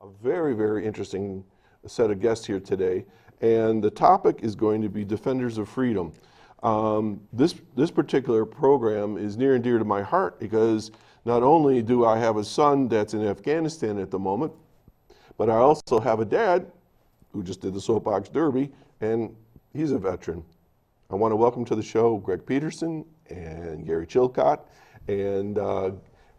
A very, very interesting set of guests here today, and the topic is going to be Defenders of Freedom. This particular program is near and dear to my heart because not only do I have a son that's in Afghanistan at the moment, but I also have a dad who just did the Soapbox Derby, and he's a veteran. I want to welcome to the show Greg Peterson and Gary Chilcott. And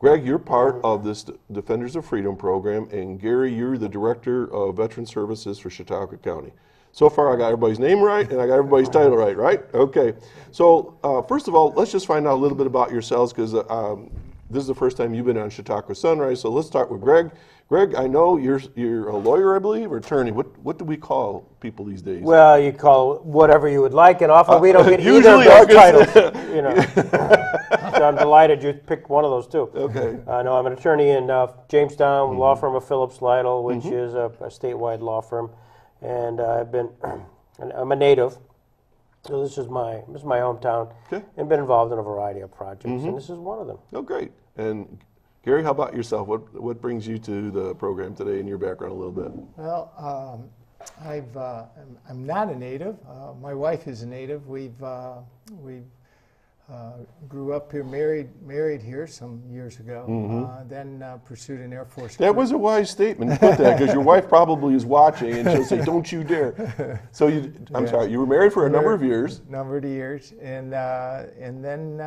Greg, you're part of this Defenders of Freedom program, and Gary, you're the Director of Veteran Services for Chautauqua County. So far, I got everybody's name right, and I got everybody's title right? Okay. So first of all, let's just find out a little bit about yourselves, because this is the first time you've been on Chautauqua Sunrise. So let's start with Greg. Greg, I know you're a lawyer, I believe, or attorney. What do we call people these days? Well, you call whatever you would like, and often we don't get either of usually those titles. You know, so I'm delighted you picked one of those too. Okay. No, I'm an attorney in Jamestown, law firm of Phillips Lytle, which is a statewide law firm, and I'm a native. So this is my hometown, and been involved in a variety of projects, and this is one of them. Oh, great. And Gary, how about yourself? What brings you to the program today and your background a little bit? Well, I'm not a native. My wife is a native. We grew up here, married here some years ago. Then pursued an Air Force career. That was a wise statement to put that, because your wife probably is watching and she'll say, "Don't you dare." So I'm sorry, you were married for a number of years. And then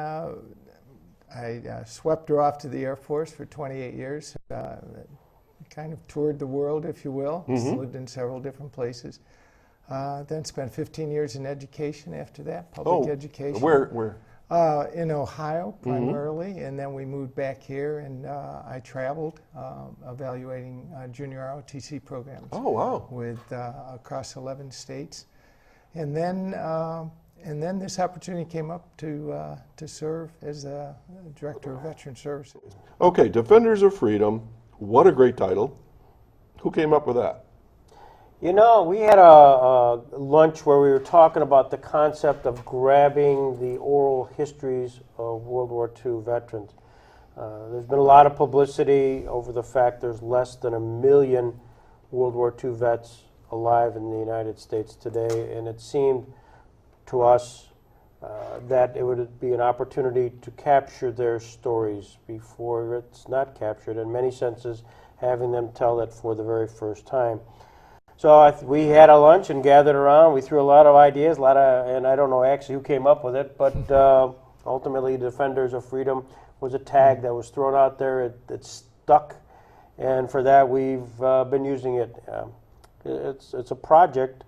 I swept her off to the Air Force for 28 years. Kind of toured the world, if you will. Lived in several different places. Then spent 15 years in education after that, public education. Where? In Ohio, primarily, and then we moved back here, and I traveled evaluating junior ROTC programs. Oh, wow. With across 11 states. And then this opportunity came up to serve as the Director of Veteran Services. Okay, Defenders of Freedom. What a great title. Who came up with that? You know, we had a lunch where we were talking about the concept of grabbing the oral histories of World War II veterans. There's been a lot of publicity over the fact there's less than 1 million World War II vets alive in the United States today, and it seemed to us that it would be an opportunity to capture their stories before it's not captured, in many senses, having them tell it for the very first time. So we had a lunch and gathered around. We threw a lot of ideas, and I don't know actually who came up with it, but ultimately Defenders of Freedom was a tag that was thrown out there. It stuck, and for that we've been using it. It's a project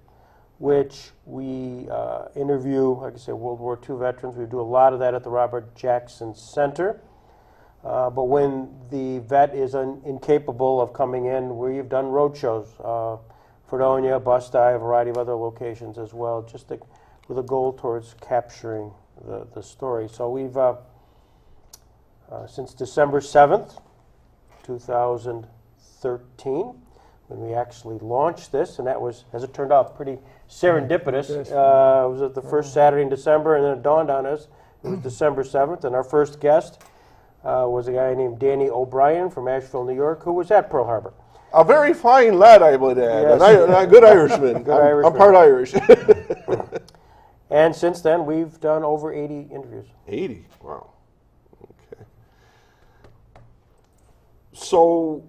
which we interview, like I say, World War II veterans. We do a lot of that at the Robert Jackson Center. But when the vet is incapable of coming in, we've done road shows. Fredonia, Bustye, a variety of other locations as well, just with a goal towards capturing the story. So we've, since December 7th, 2013, when we actually launched this, and that was, as it turned out, pretty serendipitous. It was the first Saturday in December, and then it dawned on us, it was December 7th, and our first guest was a guy named Danny O'Brien from Asheville, New York, who was at Pearl Harbor. A very fine lad, I would add. Yes. A good Irishman. I'm part Irish. And since then, we've done over 80 interviews. 80? Wow. Okay. So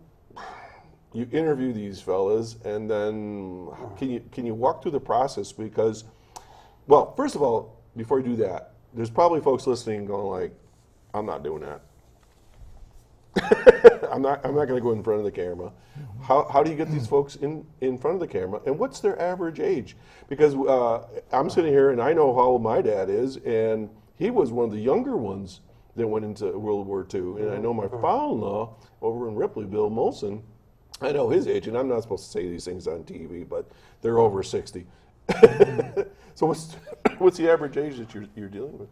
you interview these fellas, and then can you walk through the process? Because, well, first of all, before you do that, there's probably folks listening going like, "I'm not doing that. I'm not going to go in front of the camera." How do you get these folks in front of the camera, and what's their average age? Because I'm sitting here and I know how old my dad is, and he was one of the younger ones that went into World War II. And I know my father-in-law over in Ripley, Bill Molson, I know his age, and I'm not supposed to say these things on TV, but they're over 60. So what's the average age that you're dealing with?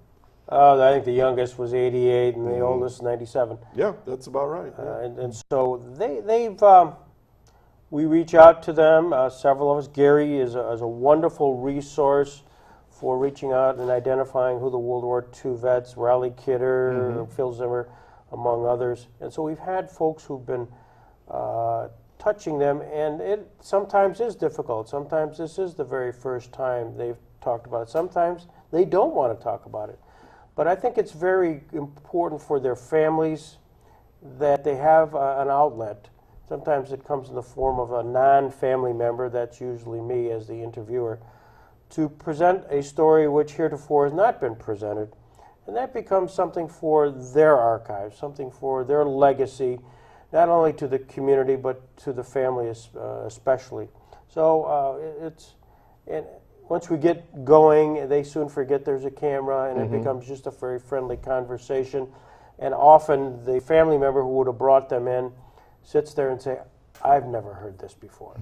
I think the youngest was 88 and the oldest 97. Yeah, that's about right. Yeah. And so they've we reach out to them. Several of us. Gary is a wonderful resource for reaching out and identifying who the World War II vets, Riley Kidder, Phil Zimmer, among others. And so we've had folks who've been touching them, and it sometimes is difficult. Sometimes this is the very first time they've talked about it. Sometimes they don't want to talk about it. But I think it's very important for their families that they have an outlet. Sometimes it comes in the form of a non-family member, that's usually me as the interviewer, to present a story which heretofore has not been presented. And that becomes something for their archives, something for their legacy, not only to the community but to the family especially. So once we get going, they soon forget there's a camera, and it becomes just a very friendly conversation. And often the family member who would have brought them in sits there and say, "I've never heard this before,"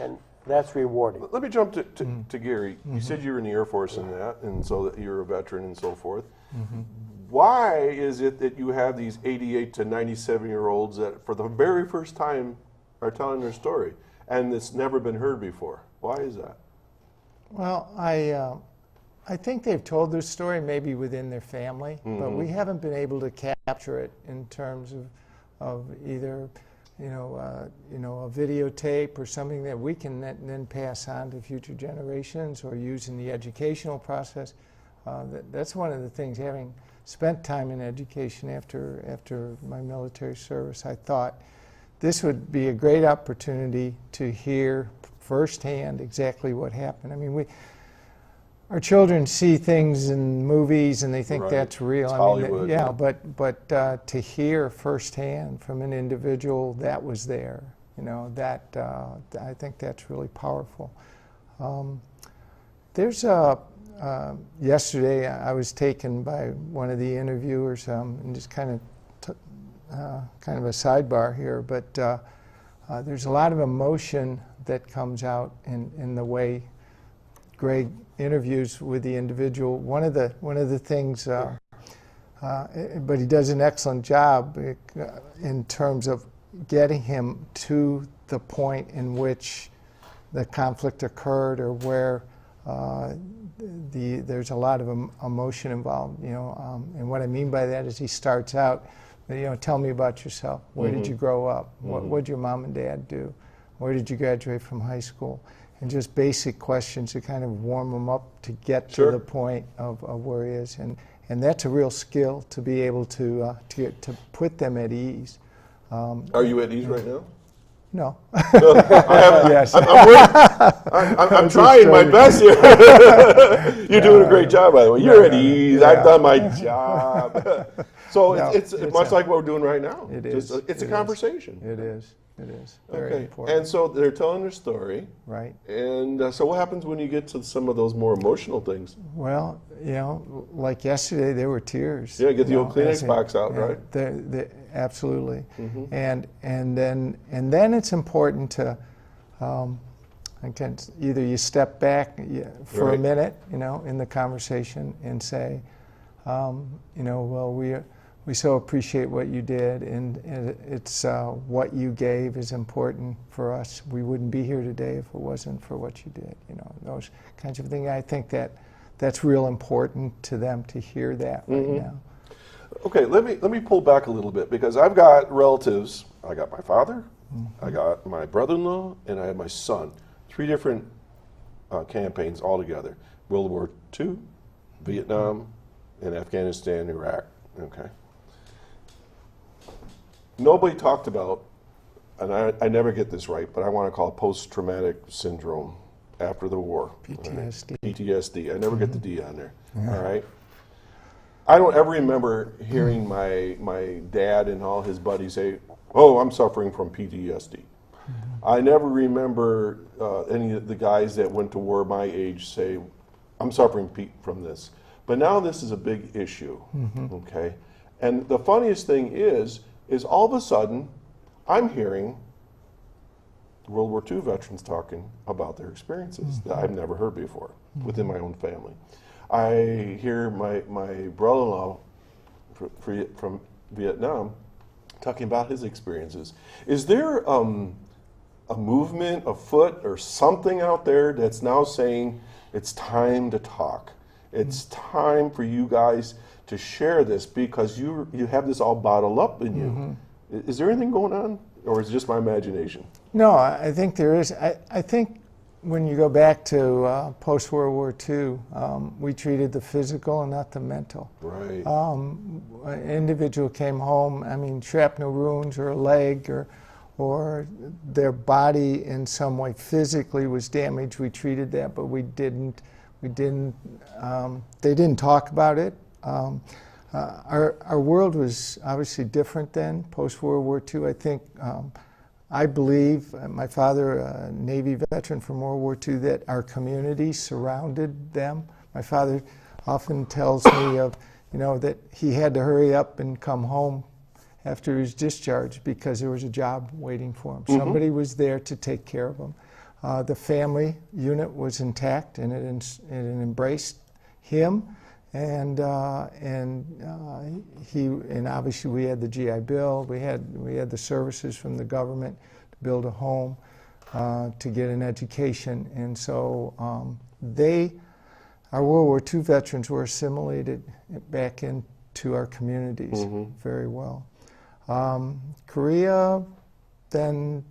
and that's rewarding. Let me jump to Gary. You said you were in the Air Force and that, and so that you're a veteran and so forth. Why is it that you have these 88 to 97-year-olds that for the very first time are telling their story, and it's never been heard before? Why is that? Well, I think they've told their story maybe within their family, but we haven't been able to capture it in terms of either a videotape or something that we can then pass on to future generations or use in the educational process. That's one of the things, having spent time in education after my military service, I thought this would be a great opportunity to hear firsthand exactly what happened. I mean, our children see things in movies and they think that's real. It's Hollywood. Yeah, but to hear firsthand from an individual that was there, that I think that's really powerful. Yesterday I was taken by one of the interviewers, and just kind of a sidebar here, but there's a lot of emotion that comes out in the way Greg interviews with the individual. One of the things, but he does an excellent job in terms of getting him to the point in which the conflict occurred, or where there's a lot of emotion involved. And what I mean by that is he starts out, tell me about yourself. Where did you grow up? What did your mom and dad do? Where did you graduate from high school? And just basic questions to kind of warm him up to get to the point of where he is. And that's a real skill, to be able to put them at ease. Are you at ease right now? No. Yes. I'm trying my best here. You're doing a great job, by the way. You're at ease. I've done my job. So it's much like what we're doing right now. It is. It's a conversation. It is. It is. Very important. And so they're telling their story. Right. And so what happens when you get to some of those more emotional things? Well, like yesterday, there were tears. Yeah, get the old Kleenex box out, right? Absolutely. And then it's important to, again, either you step back for a minute, in the conversation and say, well, we so appreciate what you did, and it's what you gave is important for us. We wouldn't be here today if it wasn't for what you did. Those kinds of things. I think that's real important to them to hear that right now. Okay, let me pull back a little bit, because I've got relatives. I got my father, I got my brother-in-law, and I have my son. 3 different campaigns altogether: World War II, Vietnam, and Afghanistan, Iraq. Okay. Nobody talked about, and I never get this right, but I want to call it post-traumatic syndrome after the war. PTSD. Right? PTSD. I never get the D on there. All right. I don't ever remember hearing my dad and all his buddies say, "Oh, I'm suffering from PTSD." I never remember any of the guys that went to war my age say, "I'm suffering from this." But now this is a big issue. Okay. And the funniest thing is all of a sudden, I'm hearing World War II veterans talking about their experiences that I've never heard before within my own family. I hear my brother-in-law from Vietnam talking about his experiences. Is there a movement afoot or something out there that's now saying it's time to talk? It's time for you guys to share this, because you have this all bottled up in you. Is there anything going on, or is it just my imagination? No, I think there is. I think when you go back to post-World War II, we treated the physical and not the mental. Right. An individual came home, I mean, shrapnel wounds or a leg or their body in some way physically was damaged. We treated that, but they didn't talk about it. Our world was obviously different then, post-World War II. I believe, my father, a Navy veteran from World War II, that our community surrounded them. My father often tells me of, that he had to hurry up and come home after his discharge because there was a job waiting for him. Mm-hmm. Somebody was there to take care of him. The family unit was intact, and it embraced him. And obviously we had the GI Bill. We had the services from the government to build a home, to get an education, and so our World War II veterans were assimilated back into our communities very well. Korea, then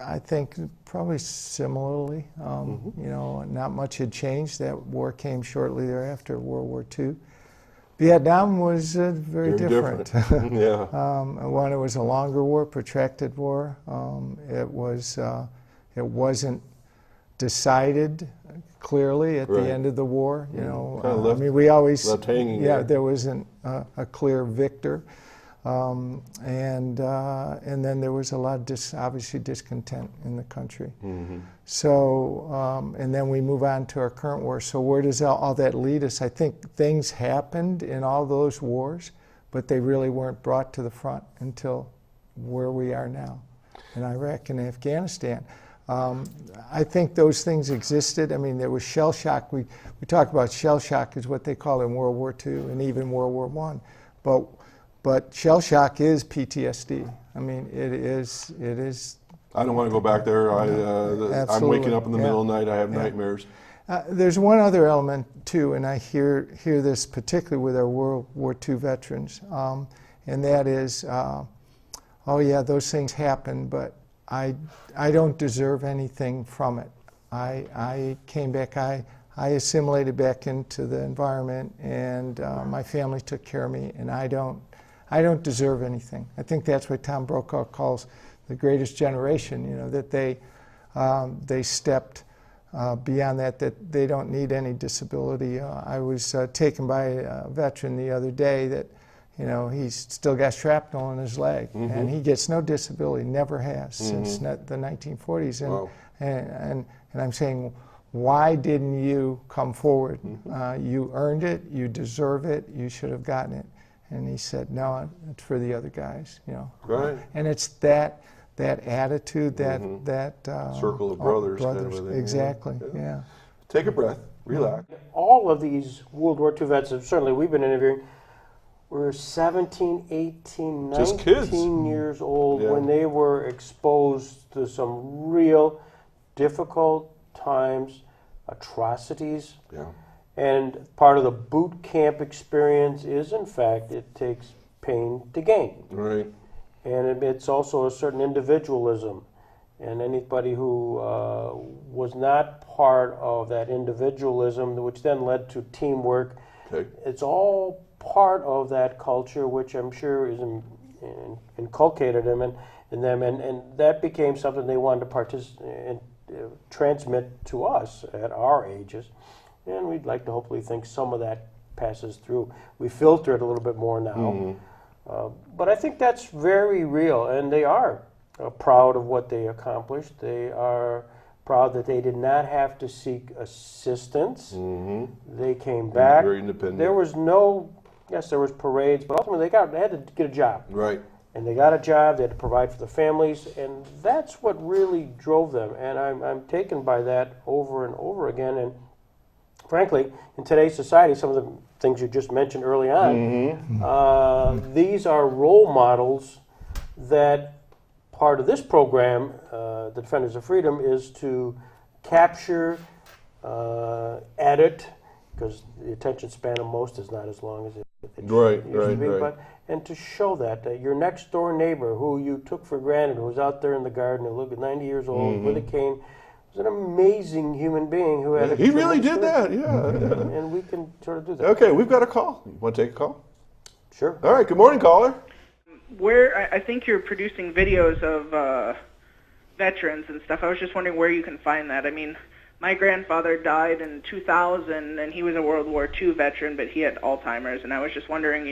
I think probably similarly. Not much had changed. That war came shortly thereafter, World War II. Vietnam was very different. Yeah. One, it was a longer war, protracted war. It wasn't decided clearly at the end of the war. We always left hanging. There wasn't a clear victor. And then there was a lot of obviously discontent in the country. So, and then we move on to our current war. So where does all that lead us? I think things happened in all those wars, but they really weren't brought to the front until where we are now, in Iraq and Afghanistan. I think those things existed. I mean, there was shell shock. We talk about shell shock is what they call it in World War II and even World War I. But shell shock is PTSD. I mean, it is. I don't want to go back there. I'm waking up in the middle of the night. I have nightmares. There's one other element too, and I hear this particularly with our World War II veterans, and that is, those things happen, but I don't deserve anything from it. I came back. I assimilated back into the environment, and my family took care of me, and I don't deserve anything. I think that's what Tom Brokaw calls the greatest generation, that they stepped beyond that they don't need any disability. I was taken by a veteran the other day that, he's still got shrapnel in his leg, and he gets no disability, never has since the 1940s. Wow. And I'm saying, why didn't you come forward? You earned it, you deserve it, you should have gotten it. And he said, no, it's for the other guys, Right. And it's that attitude, that circle of brothers kind of a thing. Exactly. Yeah. Take a breath, relax. All of these World War II vets, certainly we've been interviewing, were 17, 18, Just kids. 19 years old Yeah. when they were exposed to some real difficult times, atrocities. Yeah. And part of the boot camp experience is, in fact, it takes pain to gain. Right. And it's also a certain individualism. And anybody who was not part of that individualism, which then led to teamwork, it's all part of that culture, which I'm sure is inculcated in them. And that became something they wanted to transmit to us at our ages. And we'd like to hopefully think some of that passes through. We filter it a little bit more now. But I think that's very real, and they are proud of what they accomplished. They are proud that they did not have to seek assistance. They came back. Very independent. There was there was parades, but ultimately they had to get a job. Right. And they got a job, they had to provide for the families, and that's what really drove them. And I'm taken by that over and over again. And frankly, in today's society, some of the things you just mentioned early on, these are role models that part of this program, the Defenders of Freedom, is to capture, edit, because the attention span of most is not as long as it used to be, and to show that your next door neighbor who you took for granted, who was out there in the garden, who looked at 90 years old with a cane, was an amazing human being who had He really did that, yeah. And we can sort of do that. Okay, we've got a call. You want to take a call? Sure. All right, good morning, caller. I think you're producing videos of veterans and stuff. I was just wondering where you can find that. I mean, my grandfather died in 2000, and he was a World War II veteran, but he had Alzheimer's, and I was just wondering,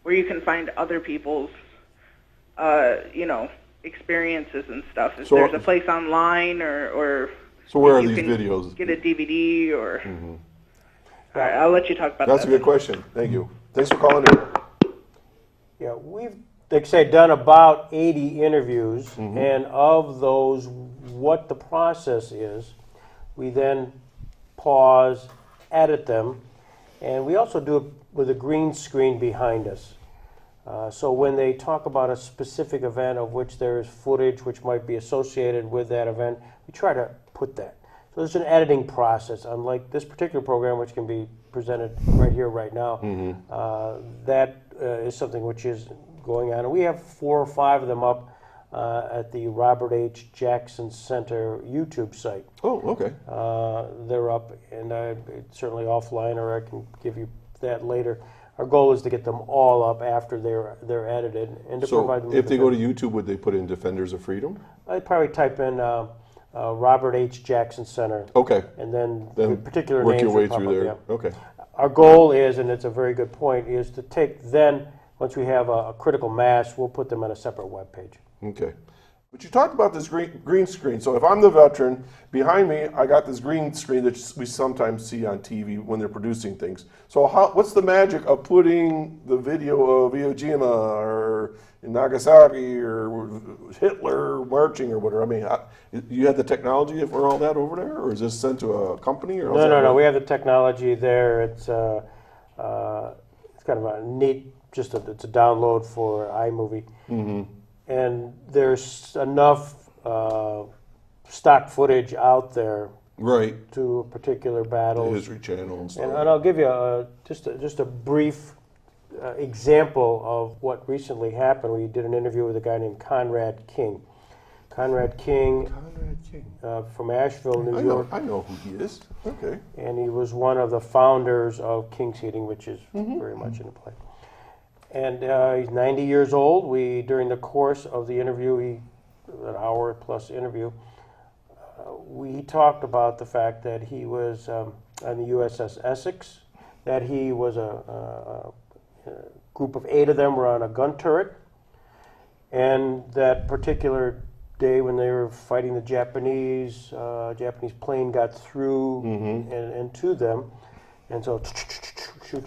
where you can find other people's, experiences and stuff. If there's a place online or so where are you these can videos? Get a DVD or... All right, I'll let you talk about that. That's a good question. Thank you. Thanks for calling in. Yeah, we've, like I say, done about 80 interviews, and of those, what the process is, we then pause, edit them, and we also do it with a green screen behind us. So when they talk about a specific event of which there is footage which might be associated with that event, we try to put that. So there's an editing process, unlike this particular program, which can be presented right here, right now. That is something which is going on. And we have 4 or 5 of them up at the Robert H. Jackson Center YouTube site. Oh, okay. They're up, and certainly offline, or I can give you that later. Our goal is to get them all up after they're edited, and to provide them. So if they go to YouTube, would they put in Defenders of Freedom? I'd probably type in Robert H. Jackson Center. Okay. And then Then particular work names your way will pop through up, there. yeah. Okay. Our goal is, and it's a very good point, is to take then, once we have a critical mass, we'll put them on a separate web page. Okay. But you talked about this green screen. So if I'm the veteran, behind me, I got this green screen that we sometimes see on TV when they're producing things. So what's the magic of putting the video of Iwo Jima or Nagasaki or Hitler marching or whatever? I mean, you have the technology for all that over there, or is this sent to a company? Or No. We have the technology there. It's kind of a neat, it's a download for iMovie. And there's enough stock footage out there, right, to particular battles. the History Channel and stuff. And I'll give you just a brief example of what recently happened. We did an interview with a guy named Conrad King. Conrad King from Asheville, New York. I know who he is. Okay. And he was one of the founders of King's Heating, which is very much into play. And he's 90 years old. During the course of the interview, an hour plus interview, we talked about the fact that he was on the USS Essex, that he was a group of 8 of them were on a gun turret, and that particular day when they were fighting the Japanese plane got through and to them, and so shoot.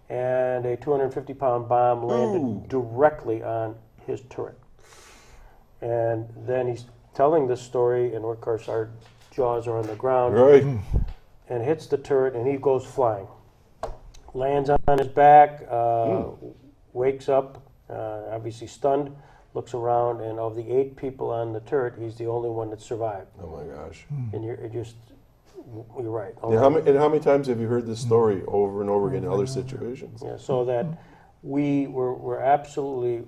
And a 250-pound bomb landed directly on his turret. And then he's telling this story, and of course our jaws are on the ground. Right. And hits the turret, and he goes flying. Lands on his back, wakes up, obviously stunned, looks around, and of the 8 people on the turret, he's the only one that survived. Oh my gosh. And you're right. And how many times have you heard this story over and over again in other situations? Yeah, so that we were absolutely,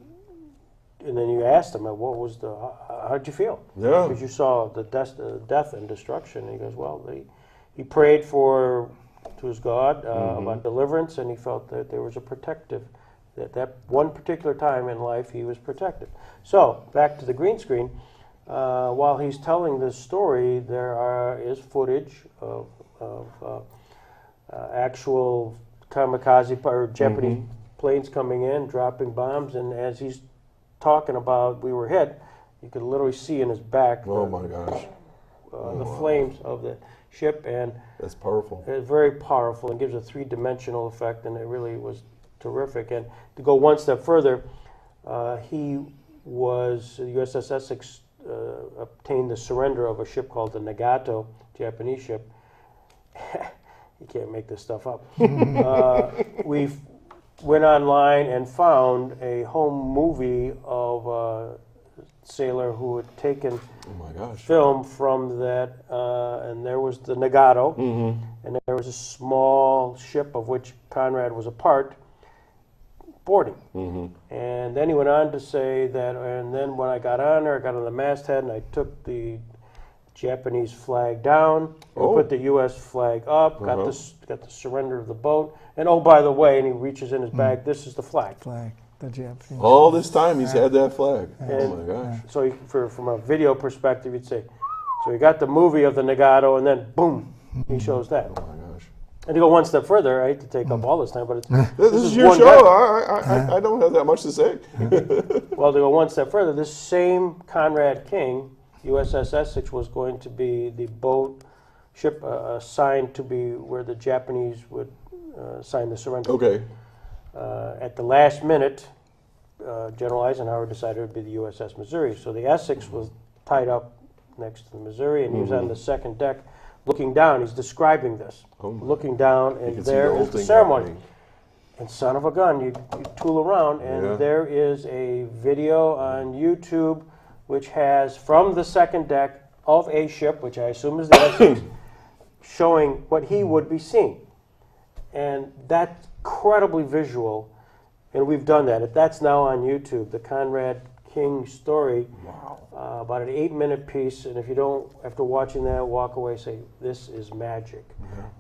and then you asked him, what was how'd you feel? Yeah. Because you saw the death and destruction. And he goes, well, he prayed to his God about deliverance, and he felt that there was a protective, that one particular time in life he was protected. So, back to the green screen. While he's telling this story, there is footage of actual kamikaze or Japanese planes coming in, dropping bombs, and as he's talking about we were hit, you could literally see in his back the flames of the ship, and that's powerful. It's very powerful and gives a 3-dimensional effect, and it really was terrific. And to go one step further, the USS Essex obtained the surrender of a ship called the Nagato, Japanese ship. You can't make this stuff up. We went online and found a home movie of a sailor who had taken film from that, and there was the Nagato, and there was a small ship of which Conrad was a part, boarding. And then he went on to say that, and then when I got on there, I got on the masthead and I took the Japanese flag down, and put the U.S. flag up, got the surrender of the boat, and oh, by the way, and he reaches in his bag, this is the flag. The Japanese. All this time he's had that flag. Oh my gosh. So from a video perspective, you'd say, so you got the movie of the Nagato, and then boom, he shows that. Oh my gosh. And to go one step further, I hate to take up all this time, but it's, This is your one show. guy. I don't have that much to say. Well, to go one step further, this same Conrad King, USS Essex, was going to be the ship assigned to be where the Japanese would sign the surrender. Okay. At the last minute, General Eisenhower decided it would be the USS Missouri. So the Essex was tied up next to the Missouri, and he was on the second deck looking down. He's describing this. Looking down, and there is the ceremony. Happening. And son of a gun, you tool around, and there is a video on YouTube which has, from the second deck of a ship, which I assume is the Essex, showing what he would be seeing. And that's incredibly visual, and we've done that. That's now on YouTube, the Conrad King story. Wow. About an 8-minute piece, and if you don't, after watching that, walk away, say, this is magic.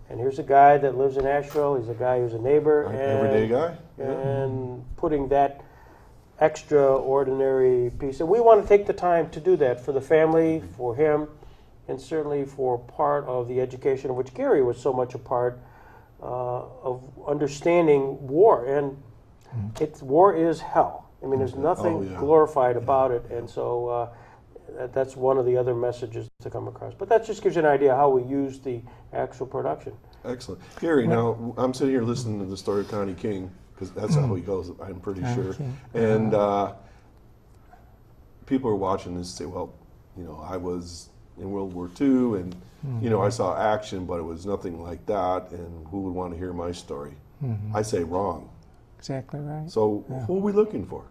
And here's a guy that lives in Asheville. He's a guy who's a neighbor. Everyday guy. And putting that extraordinary piece. And we want to take the time to do that for the family, for him, and certainly for part of the education of which Gary was so much a part of understanding war. And war is hell. I mean, there's nothing glorified about it. And so that's one of the other messages to come across. But that just gives you an idea how we use the actual production. Excellent. Gary, now I'm sitting here listening to the story of Connie King, because that's how he goes, I'm pretty sure. And people are watching this and say, well, I was in World War II, and, I saw action, but it was nothing like that, and who would want to hear my story? I say wrong. Exactly right. So who are we looking for?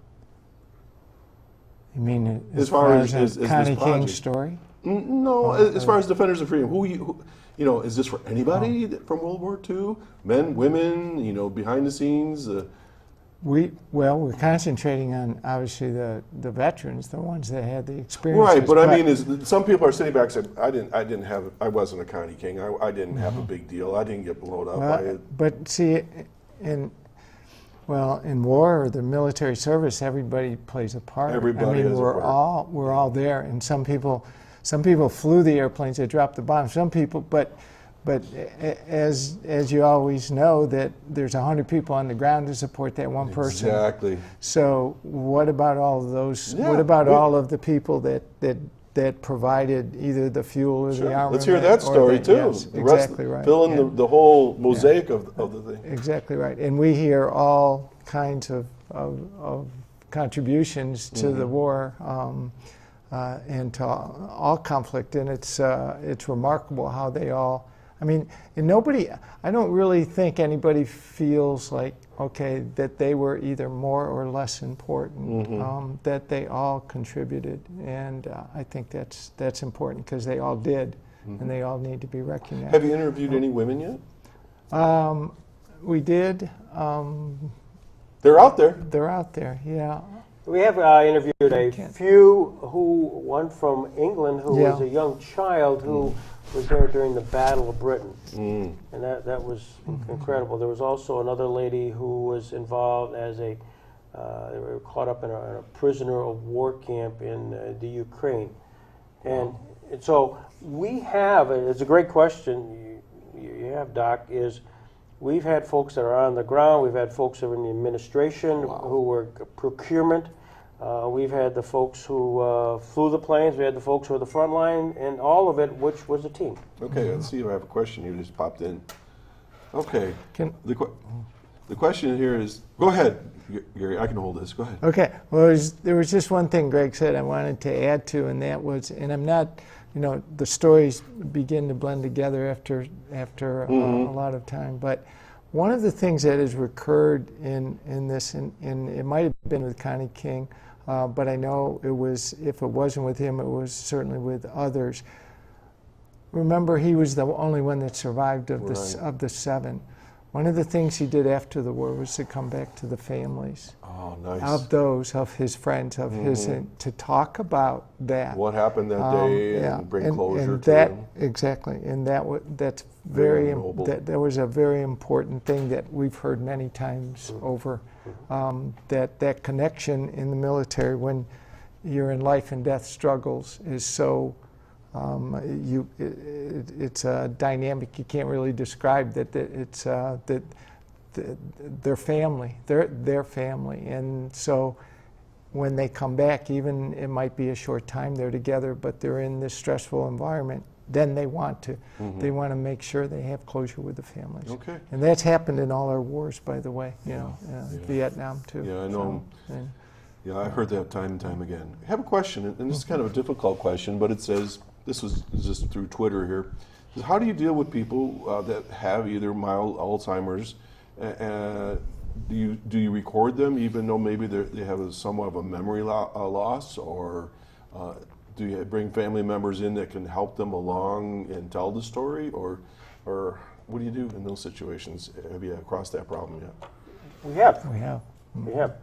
You mean as far as Connie this King story? No, as far as Defenders of Freedom, who is this for anybody from World War II? Men, women, behind the scenes? We're concentrating on, obviously, the veterans, the ones that had the experience. Right, but I mean, some people are sitting back and saying, I wasn't a Connie King. I didn't have a big deal. I didn't get blown up by it. But see, in war or the military service, everybody plays a part. Everybody has a part. We're all there, and some people flew the airplanes that dropped the bombs. Some people, but as you always know, that there's 100 people on the ground to support that one person. Exactly. So what about all of those? What about all of the people that provided either the fuel or the armament? Let's hear that story too. Yes, exactly right. Fill in the whole mosaic of the thing. Exactly right. And we hear all kinds of contributions to the war and to all conflict, and it's remarkable how they all. I mean, and I don't really think anybody feels like, okay, that they were either more or less important, that they all contributed. And I think that's important because they all did, and they all need to be recognized. Have you interviewed any women yet? We did. They're out there. They're out there, yeah. We have interviewed a few, one from England who was a young child who was there during the Battle of Britain. And that was incredible. There was also another lady who was involved as they were caught up in a prisoner of war camp in the Ukraine. And so we have, it's a great question you have, Doc, is we've had folks that are on the ground, we've had folks that are in the administration who were procurement. We've had the folks who flew the planes, we had the folks who were the front line, and all of it, which was a team. Okay, let's see if I have a question here just popped in. Okay, the question here is, go ahead, Gary, I can hold this, go ahead. Okay, well, there was just one thing Greg said I wanted to add to, and that was, and I'm not, the stories begin to blend together after a lot of time, but one of the things that has recurred in this, and it might have been with Connie King, but I know it was, if it wasn't with him, it was certainly with others. Remember, he was the only one that survived of the 7. one of the things he did after the war was to come back to the families Oh, nice. of his friends, of his, to talk about that. What happened that day Yeah, and bring closure and to that, them. exactly, and that's Very very, noble. that was a very important thing that we've heard many times over, that connection in the military when you're in life and death struggles is so, it's a dynamic you can't really describe, that it's, that their family, their family, and so when they come back, even it might be a short time they're together, but they're in this stressful environment, then they want to make sure they have closure with the families. Okay. And that's happened in all our wars, by the way, Vietnam too. Yeah, I know. So, Yeah, I heard that time and time again. I have a question, and this is kind of a difficult question, but it says, this was just through Twitter here. It says, how do you deal with people that have either mild Alzheimer's? Do you record them even though maybe they have somewhat of a memory loss, or do you bring family members in that can help them along and tell the story, or what do you do in those situations? Have you crossed that problem yet? We have. we have. We have.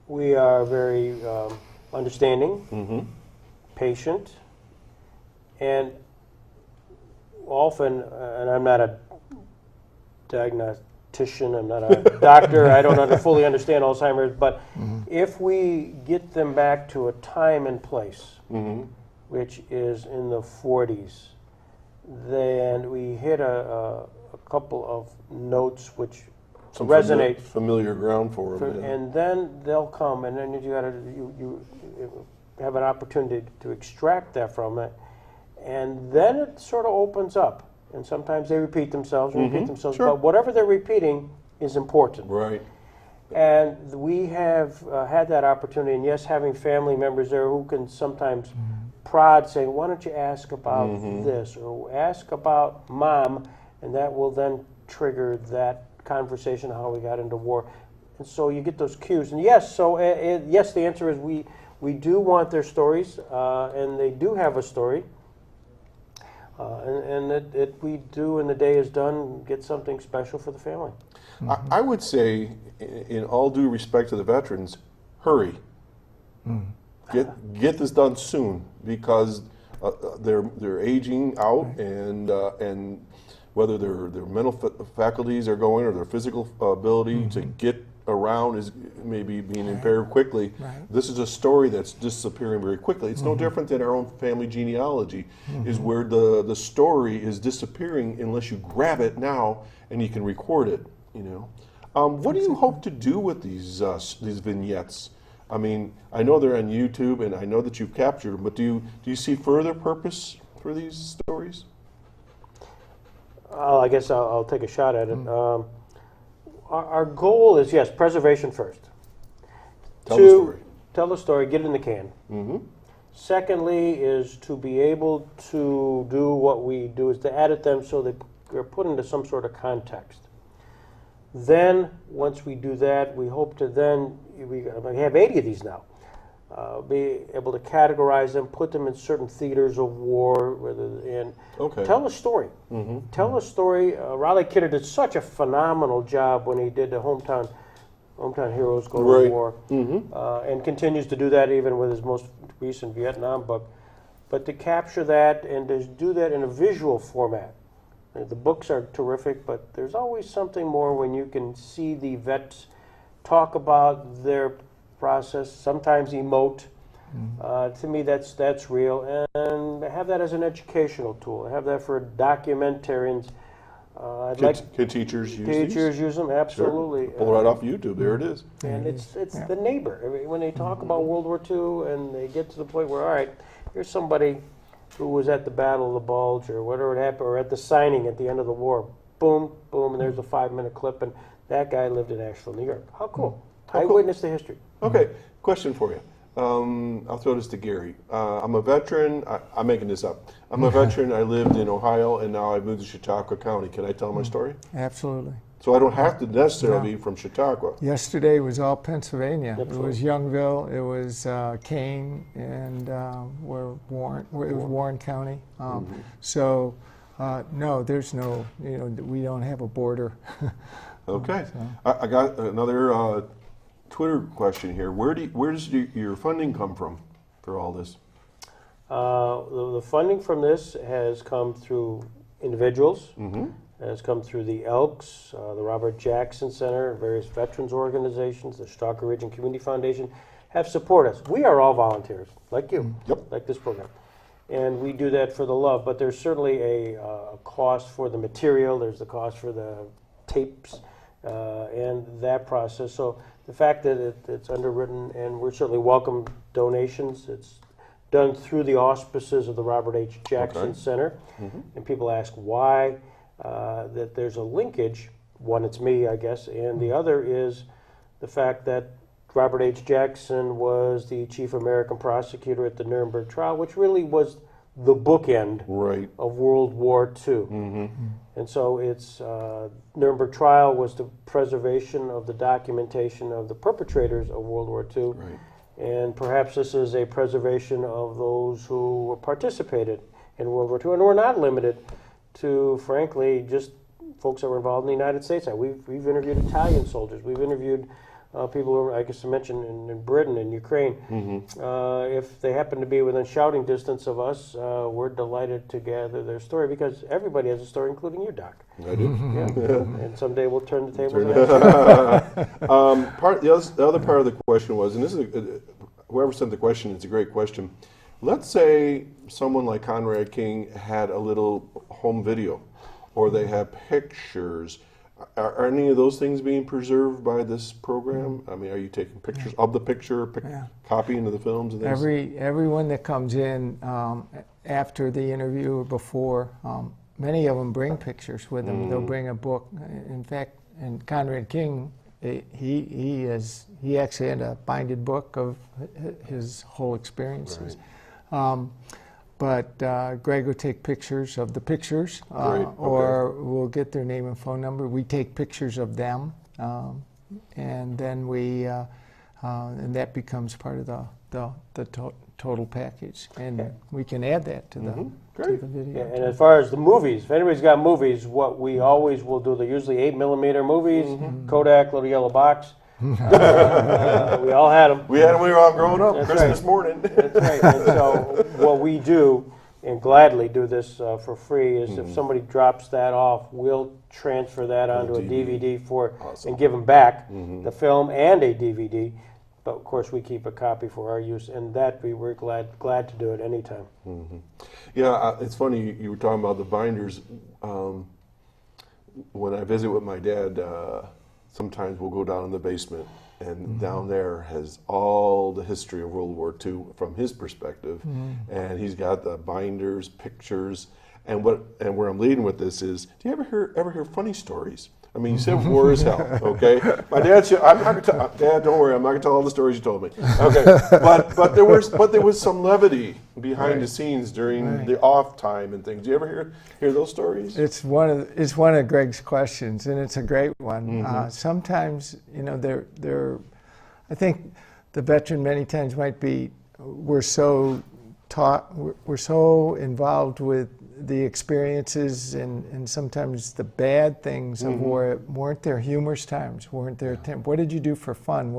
We are very understanding, patient, and often, and I'm not a diagnostician, I'm not a doctor, I don't fully understand Alzheimer's, but if we get them back to a time and place, which is in the 40s, then we hit a couple of notes which Some resonate. familiar ground for them. Yeah. And then they'll come, and then you have an opportunity to extract that from it, and then it sort of opens up. And sometimes they repeat themselves, Sure. but whatever they're repeating is important. Right. And we have had that opportunity, and yes, having family members there who can sometimes prod, saying, why don't you ask about this, or ask about Mom, and that will then trigger that conversation, how we got into war. And so you get those cues. And yes, yes, the answer is we do want their stories, and they do have a story. And we do, when the day is done, get something special for the family. I would say, in all due respect to the veterans, hurry. Get this done soon, because they're aging out, and whether their mental faculties are going or their physical ability to get around is maybe being impaired quickly. Right. This is a story that's disappearing very quickly. It's no different than our own family genealogy, is where the story is disappearing unless you grab it now and you can record it. What do you hope to do with these vignettes? I mean, I know they're on YouTube, and I know that you've captured them, but do you see further purpose for these stories? I guess I'll take a shot at it. Our goal is, yes, preservation first. Tell the story. Tell the story, get it in the can. Secondly is to be able to do what we do, is to edit them so that they're put into some sort of context. Then, once we do that, we hope to then, we have 80 of these now, be able to categorize them, put them in certain theaters of war, and tell a story. Tell a story. Riley Kidder did such a phenomenal job when he did the Hometown Heroes Go to War, and continues to do that even with his most recent Vietnam book. But to capture that and to do that in a visual format. The books are terrific, but there's always something more when you can see the vets talk about their process, sometimes emote. To me, that's real, and have that as an educational tool. Have that for documentarians. Can teachers use these? Teachers use them, absolutely. Sure. Pull it right off YouTube. There it is. And it's the neighbor. I mean, when they talk about World War II and they get to the point where, all right, here's somebody who was at the Battle of the Bulge or whatever it happened, or at the signing at the end of the war. Boom, boom, and there's a 5-minute clip, and that guy lived in Asheville, New York. How cool. How I cool. witnessed the history. Okay, question for you. I'll throw this to Gary. I'm a veteran. I'm making this up. I'm a veteran. I lived in Ohio, and now I've moved to Chautauqua County. Can I tell my story? Absolutely. So I don't have to necessarily be from Chautauqua. Yesterday was all Pennsylvania. Absolutely. It was Youngville, it was Kane, and it was Warren County. So No, there's no, we don't have a border. Okay. So. I got another Twitter question here. Where does your funding come from for all this? The funding from this has come through individuals, has come through the Elks, the Robert Jackson Center, various veterans organizations, the Chautauqua Region Community Foundation have supported us. We are all volunteers, like you, like this program. And we do that for the love, but there's certainly a cost for the material, there's the cost for the tapes, and that process. So the fact that it's underwritten, and we're certainly welcome donations. It's done through the auspices of the Robert H. Jackson Center. And people ask why, that there's a linkage. One, it's me, I guess, and the other is the fact that Robert H. Jackson was the chief American prosecutor at the Nuremberg trial, which really was the bookend of World War II. And so it's Nuremberg trial was the preservation of the documentation of the perpetrators of World War II. And perhaps this is a preservation of those who participated in World War II. And we're not limited to, frankly, just folks that were involved in the United States. We've interviewed Italian soldiers. We've interviewed people who, I guess I mentioned, in Britain and Ukraine. If they happen to be within shouting distance of us, we're delighted to gather their story, because everybody has a story, including you, Doc. I do. And someday we'll turn the tables. The other part of the question was, and this is whoever sent the question, it's a great question. Let's say someone like Conrad King had a little home video, or they have pictures. Are any of those things being preserved by this program? I mean, are you taking pictures of the picture, copying of the films and things? Everyone that comes in after the interview or before, many of them bring pictures with them. They'll bring a book. In fact, and Conrad King, he actually had a binded book of his whole experiences. But Greg will take pictures of the pictures, or we'll get their name and phone number. We take pictures of them, and then and that becomes part of the total package, and we can add that to the video. And as far as the movies, if anybody's got movies, what we always will do, they're usually 8mm movies, Kodak, little yellow box. We all had them. We had them when we were all growing up. That's Christmas morning. That's right. And so what we do, and gladly do this for free, is if somebody drops that off, we'll transfer that onto a DVD and give them back the film and a DVD. But of course, we keep a copy for our use, and that we're glad to do it anytime. Yeah, it's funny you were talking about the binders. When I visit with my dad, sometimes we'll go down in the basement, and down there has all the history of World War II from his perspective, and he's got the binders, pictures, and where I'm leading with this is, do you ever hear funny stories? I mean, you said war is hell, okay? My dad said, Dad, don't worry, I'm not gonna tell all the stories you told me, okay? But there was some levity behind the scenes during the off time and things. Do you ever hear those stories? It's one of Greg's questions, and it's a great one. Sometimes, I think the veteran many times might be, we're so involved with the experiences and sometimes the bad things of war. Weren't there humorous times? Weren't there what did you do for fun?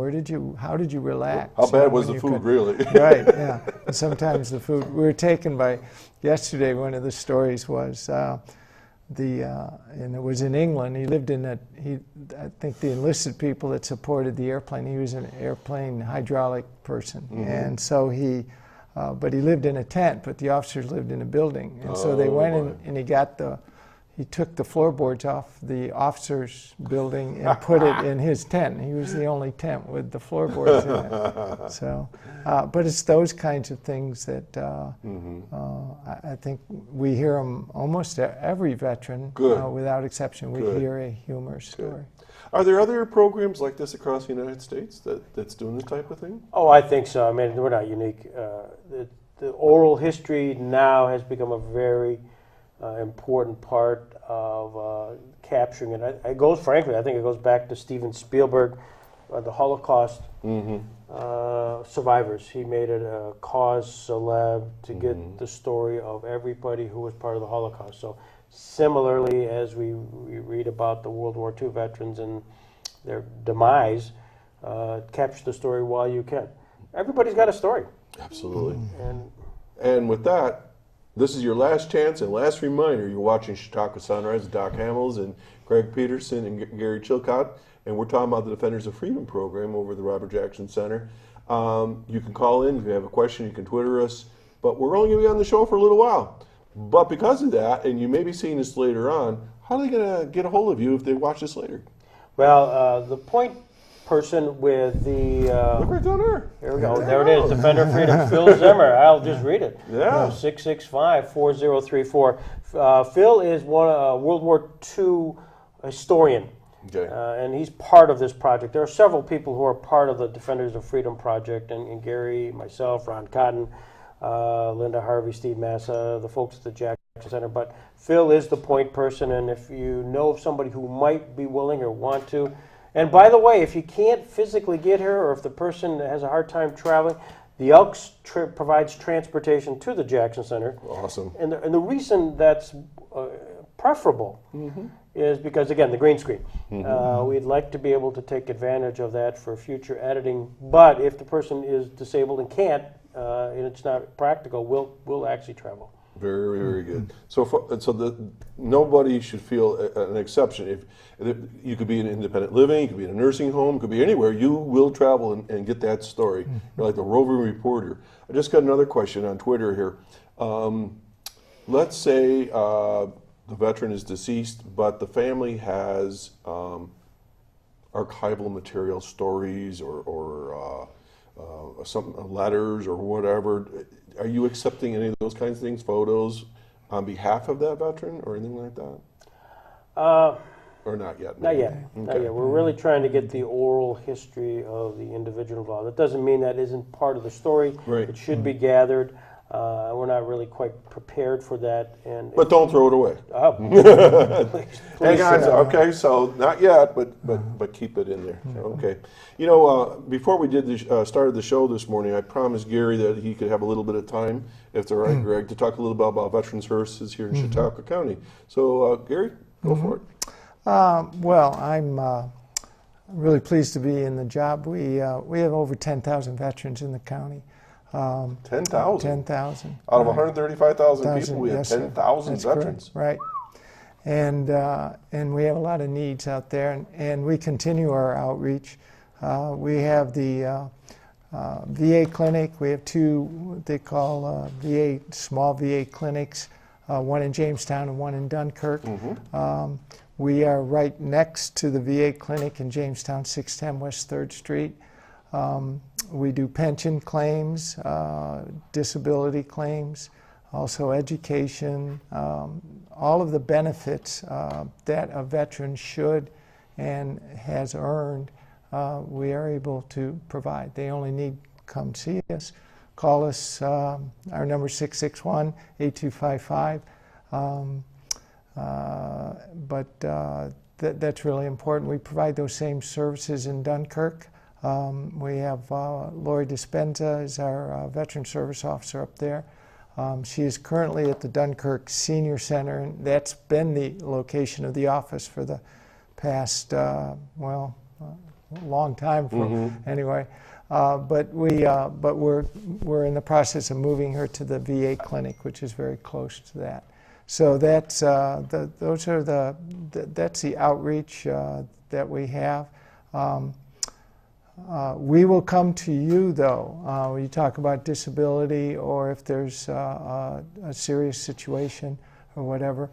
How did you relax? How bad was the food, really? Right, yeah. And sometimes the food, we were taken by, yesterday one of the stories was, and it was in England. He lived in I think the enlisted people that supported the airplane, he was an airplane hydraulic person. And so but he lived in a tent, but the officers lived in a building. And so they went in and he took the floorboards off the officers' building and put it in his tent. He was the only tent with the floorboards in it. So, but it's those kinds of things that I think we hear them almost every veteran, without exception. We hear a humorous story. Are there other programs like this across the United States that's doing this type of thing? Oh, I think so. I mean, we're not unique. The oral history now has become a very important part of capturing it. Frankly, I think it goes back to Steven Spielberg, the Holocaust survivors. He made it a cause célèbre to get the story of everybody who was part of the Holocaust. So Similarly, as we read about the World War II veterans and their demise, capture the story while you can. Everybody's got a story. Absolutely. And And with that, this is your last chance and last reminder. You're watching Chautauqua Sunrise with Doc Hamels and Greg Peterson and Gary Chilcott, and we're talking about the Defenders of Freedom program over at the Robert Jackson Center. You can call in if you have a question. You can Twitter us, but we're only going to be on the show for a little while. But because of that, and you may be seeing this later on, how are they going to get a hold of you if they watch this later? well, the point person with the Look right down there. here we go. There it is. Defender of Freedom, Phil Zimmer. I'll just read it. Yeah. 665-4034. Phil is one World War II historian. Okay. And he's part of this project. There are several people who are part of the Defenders of Freedom project, and Gary, myself, Ron Cotton, Linda Harvey, Steve Massa, the folks at the Jackson Center. But Phil is the point person, and if you know of somebody who might be willing or want to, and by the way, if you can't physically get here, or if the person has a hard time traveling, the Elks provides transportation to the Jackson Center. Awesome. And the reason that's preferable is because, again, the green screen. We'd like to be able to take advantage of that for future editing, but if the person is disabled and can't, and it's not practical, we'll actually travel. Very, very good. So nobody should feel an exception. If you could be in independent living, you could be in a nursing home, you could be anywhere, you will travel and get that story. You're like the roving reporter. I just got another question on Twitter here. Let's say the veteran is deceased, but the family has archival material, stories, or some letters or whatever. Are you accepting any of those kinds of things, photos, on behalf of that veteran or anything like that? Or not yet? Not yet. Okay. Not yet. We're really trying to get the oral history of the individual involved. That doesn't mean that isn't part of the story. Right. It should be gathered. We're not really quite prepared for that. But don't throw it away. Please, Hang on. Okay, so not yet, but keep it in there. Okay. You know, before we started the show this morning, I promised Gary that he could have a little bit of time, if it's all right, Greg, to talk a little bit about Veteran Services here in Chautauqua County. So, Gary, go for it. Well, I'm really pleased to be in the job. We have over 10,000 veterans in the county. 10,000? 10,000. Out of 135,000 people, we have yes, sir. 10,000 That's veterans. correct. Right. And we have a lot of needs out there, and we continue our outreach. We have the VA clinic. We have two, what they call small VA clinics, one in Jamestown and one in Dunkirk. We are right next to the VA clinic in Jamestown, 610 West 3rd Street. We do pension claims, disability claims, also education, all of the benefits that a veteran should and has earned, we are able to provide. They only need to come see us. Call us, our number is 661-8255. That's really important. We provide those same services in Dunkirk. We have Lori Dispenza is our Veteran Service Officer up there. She is currently at the Dunkirk Senior Center, and that's been the location of the office for the past, long time anyway. But we're in the process of moving her to the VA clinic, which is very close to that. So that's that's the outreach that we have. We will come to you, though, when you talk about disability or if there's a serious situation or whatever,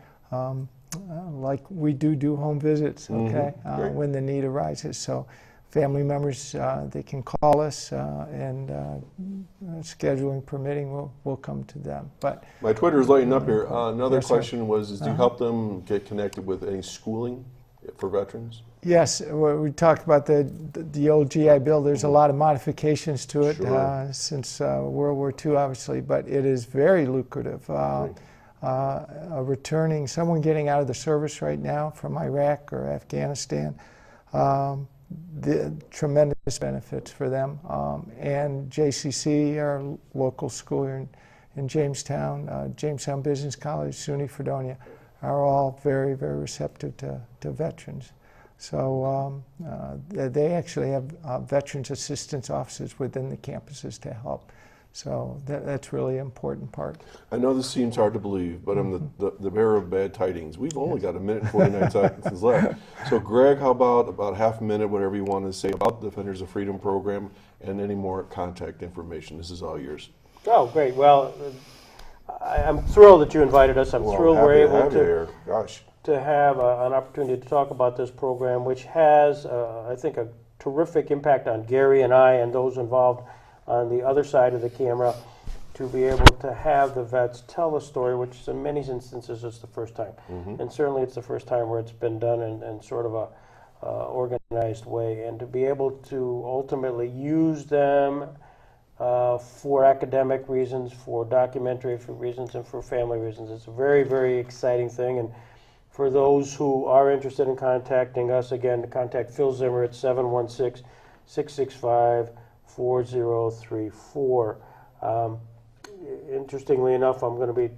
like we do home visits, okay, when the need arises. So family members, they can call us, and scheduling permitting, we'll come to them. But my Twitter is lighting up here. Another Yes, sir. question was, do you help them get connected with any schooling for veterans? yes, we talked about the old GI Bill. There's a lot of modifications to it Sure. since World War II, obviously, but it is very lucrative. Returning, someone getting out of the service right now from Iraq or Afghanistan, the tremendous benefits for them. And JCC, our local school here in Jamestown, Jamestown Business College, SUNY Fredonia, are all very, very receptive to veterans. So they actually have veterans assistance offices within the campuses to help. So that's really an important part. I know this seems hard to believe, but I'm the bearer of bad tidings. We've only got 1 minute and 49 seconds left. So Greg, how about half a minute, whatever you want to say about the Defenders of Freedom program and any more contact information. This is all yours. Oh, great. Well, I'm thrilled that you invited us. I'm thrilled we're able to have an opportunity to talk about this program, which has, I think, a terrific impact on Gary and I and those involved on the other side of the camera, to be able to have the vets tell a story, which in many instances is the first time. And certainly it's the first time where it's been done in sort of a organized way, and to be able to ultimately use them for academic reasons, for documentary reasons, and for family reasons. It's a very, very exciting thing. And for those who are interested in contacting us, again, to contact Phil Zimmer at 716-665-4034. Interestingly enough, I'm going to be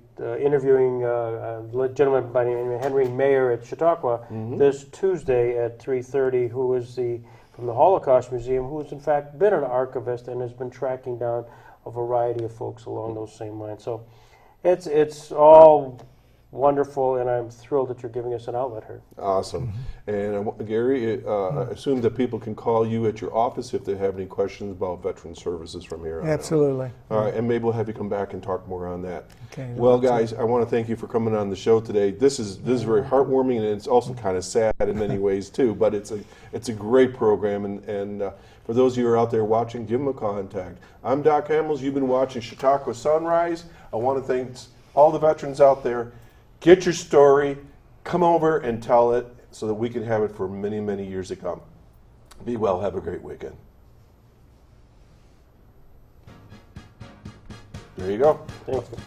interviewing a gentleman by the name of Henry Mayer at Chautauqua this Tuesday at 3:30, who is from the Holocaust Museum, who has in fact been an archivist and has been tracking down a variety of folks along those same lines. So it's all wonderful, and I'm thrilled that you're giving us an outlet here. Awesome. And Gary, I assume that people can call you at your office if they have any questions about veteran services from here on Absolutely. All right, and maybe we'll have you come back and talk more on that. Okay, well, guys, I want to thank you for coming on the show today. This is very heartwarming, and it's also kind of sad in many ways too. But it's a great program, and for those of you who are out there watching, give them a contact. I'm Doc Hamels. You've been watching Chautauqua Sunrise. I want to thank all the veterans out there. Get your story, come over and tell it so that we can have it for many, many years to come. Be well, have a great weekend. There you go. Thank you.